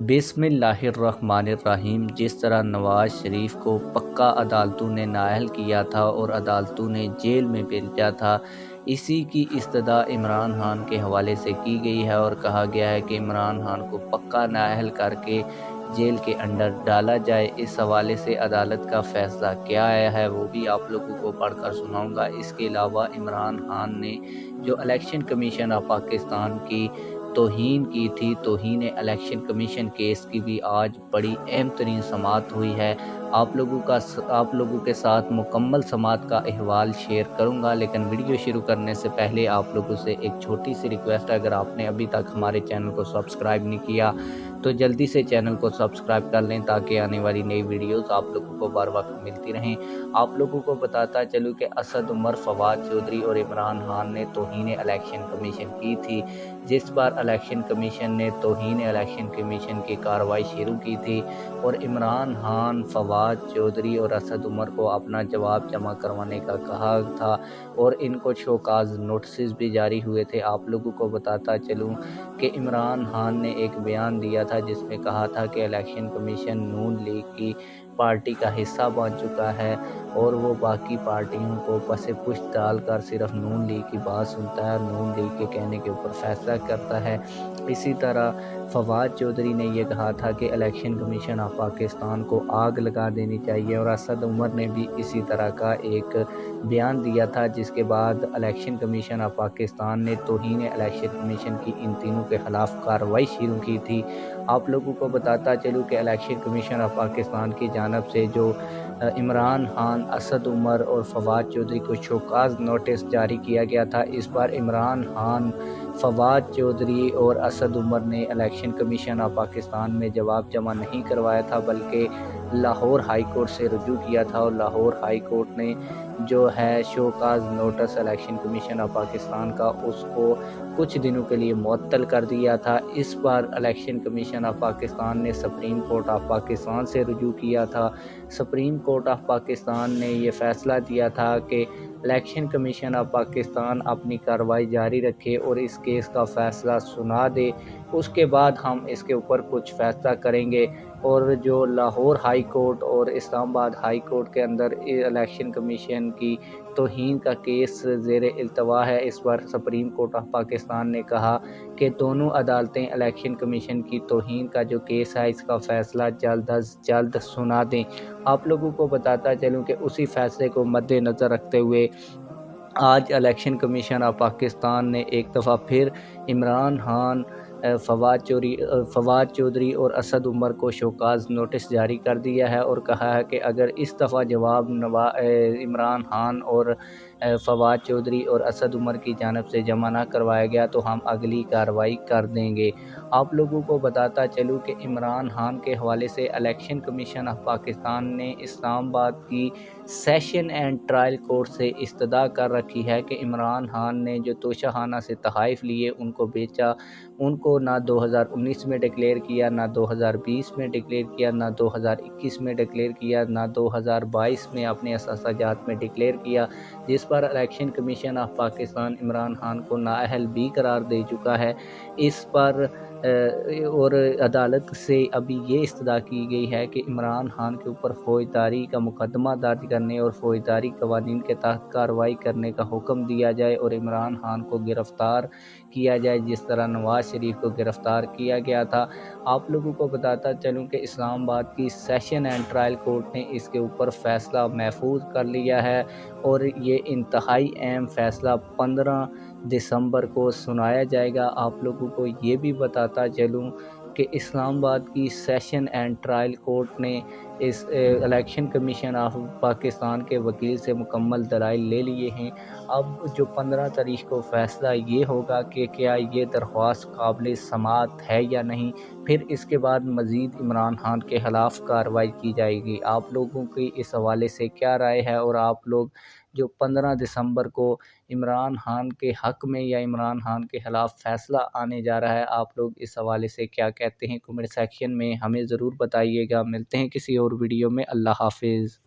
बिस्मिल्लाहिर्रहमानिर्रहीम। जिस तरह नवाज शरीफ को पक्का अदालतों ने नाअहल किया था और अदालतों ने जेल में भेजा था, इसी की इस्तदा इमरान खान के हवाले से की गई है और कहा गया है कि इमरान खान को पक्का नाअहल करके जेल के अंदर डाला जाए। इस हवाले से अदालत का फैसला क्या आया है वो भी आप लोगों को पढ़कर सुनाऊंगा। इसके अलावा इमरान खान ने जो इलेक्शन कमीशन ऑफ पाकिस्तान की तौहीन की थी, तौहीन इलेक्शन कमीशन केस की भी आज बड़ी अहम तरीन समाअत हुई है। आप लोगों के साथ मुकम्मल समाअत का अहवाल शेयर करूंगा, लेकिन वीडियो शुरू करने से पहले आप लोगों से एक छोटी सी रिक्वेस्ट है, अगर आपने अभी तक हमारे चैनल को सब्सक्राइब नहीं किया तो जल्दी से चैनल को सब्सक्राइब कर लें ताकि आने वाली नई वीडियोस आप लोगों को बार वक्त मिलती रहें। आप लोगों को बताता चलूँ कि असद उमर, फवाद चौधरी और इमरान खान ने तौहीन इलेक्शन कमीशन की थी। जिस बार इलेक्शन कमीशन ने तौहीन इलेक्शन कमीशन की कार्रवाई शुरू की थी और इमरान खान, फवाद चौधरी और असद उमर को अपना जवाब जमा करवाने का कहा था और इनको शोकाज नोटिस भी जारी हुए थे। आप लोगों को बताता चलूँ कि इमरान खान ने एक बयान दिया था जिसमें कहा था कि इलेक्शन कमीशन नून लीग की पार्टी का हिस्सा बन चुका है और वो बाकी पार्टियों को पसे पुष्ट डालकर सिर्फ नून लीग की बात सुनता है, नून लीग के कहने के ऊपर फैसला करता है। इसी तरह फवाद चौधरी ने यह कहा था कि इलेक्शन कमीशन ऑफ पाकिस्तान को आग लगा देनी चाहिए और असद उमर ने भी इसी तरह का एक बयान दिया था, जिसके बाद इलेक्शन कमीशन ऑफ पाकिस्तान ने तौहीन इलेक्शन कमीशन की इन तीनों के खिलाफ कार्रवाई शुरू की थी। आप लोगों को बताता चलूँ कि इलेक्शन कमीशन ऑफ पाकिस्तान की जानब से जो इमरान खान, असद उमर और फवाद चौधरी को शोकाज नोटिस जारी किया गया था। इस बार इमरान खान, फवाद चौधरी और असद उमर ने इलेक्शन कमीशन ऑफ पाकिस्तान में जवाब जमा नहीं करवाया था, बल्कि लाहौर हाई कोर्ट से रुजू किया था और लाहौर हाई कोर्ट ने जो है show cause notice election commission of Pakistan का उसको कुछ दिनों के लिए मुअत्तल कर दिया था। इस बार इलेक्शन कमीशन ऑफ पाकिस्तान ने सुप्रीम कोर्ट ऑफ पाकिस्तान से रुजू किया था। सुप्रीम कोर्ट ऑफ पाकिस्तान ने ये फैसला दिया था कि इलेक्शन कमीशन ऑफ पाकिस्तान अपनी कार्रवाई जारी रखे और इस केस का फैसला सुना दे, उसके बाद हम इसके ऊपर कुछ फैसला करेंगे। और जो लाहौर हाई कोर्ट और इस्लामाबाद हाई कोर्ट के अंदर इलेक्शन कमीशन की तौहीन का केस ज़ेर इल्तवा है। इस बार सुप्रीम कोर्ट ऑफ पाकिस्तान ने कहा कि दोनों अदालतें इलेक्शन कमीशन की तौहीन का जो केस है इसका फ़ैसला जल्द अज जल्द सुना दें। आप लोगों को बताता चलूँ कि उसी फैसले को मद्देनज़र रखते हुए आज इलेक्शन कमीशन ऑफ पाकिस्तान ने एक दफ़ा फिर इमरान खान, फवाद चौधरी और असद उमर को शोकाज नोटिस जारी कर दिया है और कहा है कि अगर इस दफ़ा जवाब इमरान खान और फवाद चौधरी और असद उमर की जानब से जमा ना करवाया गया तो हम अगली कार्रवाई कर देंगे। आप लोगों को बताता चलूँ कि इमरान खान के हवाले से इलेक्शन कमीशन ऑफ पाकिस्तान ने इस्लामाबाद की सेशन एंड ट्रायल कोर्ट से इस्तदा कर रखी है कि इमरान खान ने जो तोशाखाना से तहाइफ लिए उनको बेचा, उनको ना 2019 में डिक्लेयर किया, ना 2020 में डिक्लेयर किया, ना 2021 में डिक्लेयर किया, ना 2022 में अपने असाजात में डिक्लेयर किया। जिस पर election commission of Pakistan Imran Khan को नाअहल भी करार दे चुका है। इस पर और अदालत से अभी ये इस्तदा की गई है कि इमरान खान के ऊपर फ़ौजदारी का मुकदमा दर्ज करने और फ़ौजदारी कवानीन के तहत कार्रवाई करने का हुक्म दिया जाए और इमरान खान को गिरफ़्तार किया जाए जिस तरह नवाज शरीफ को गिरफ़्तार किया गया था। आप लोगों को बताता चलूँ कि इस्लामाबाद की सेशन एंड ट्रायल कोर्ट ने इसके ऊपर फ़ैसला महफूज कर लिया है और ये इंतहाई अहम फ़ैसला 15 दिसंबर को सुनाया जाएगा। आप लोगों को ये भी बताता चलूँ कि इस्लामाबाद की सेशन एंड ट्रायल कोर्ट ने इस इलेक्शन कमीशन ऑफ पाकिस्तान के वकील से मुकम्मल दलाइल ले लिए हैं। अब जो 15 तारीख को फ़ैसला ये होगा कि क्या ये दरख्वास्त काबिल समाअत है या नहीं, फिर इसके बाद मज़ीद इमरान खान के ख़िलाफ़ कार्रवाई की जाएगी। आप लोगों की इस हवाले से क्या राय है और आप लोग जो 15 दिसंबर को इमरान खान के हक़ में या इमरान खान के ख़िलाफ़ फ़ैसला आने जा रहा है, आप लोग इस हवाले से क्या कहते हैं? कमेंट सेक्शन में हमें ज़रूर बताइएगा। मिलते हैं किसी और वीडियो में। अल्लाह हाफ़िज़।